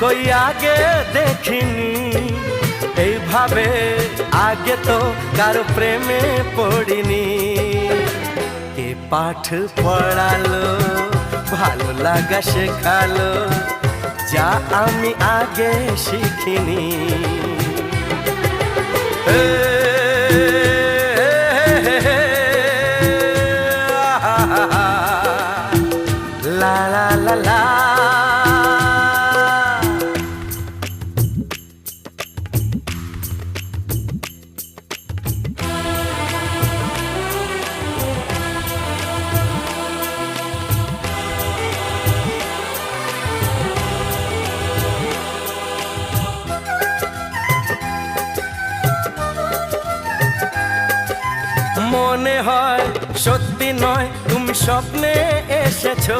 কই আগে দেখিনি এইভাবে, আগে তো কারো প্রেমে পড়িনি। কে পাঠ পড়ালো, ভালো লাগা শেখালো, যা আমি আগে শিখিনি। লা লা লা লা। মনে হয় সত্যি নয়, তুমি স্বপ্নে এসেছো।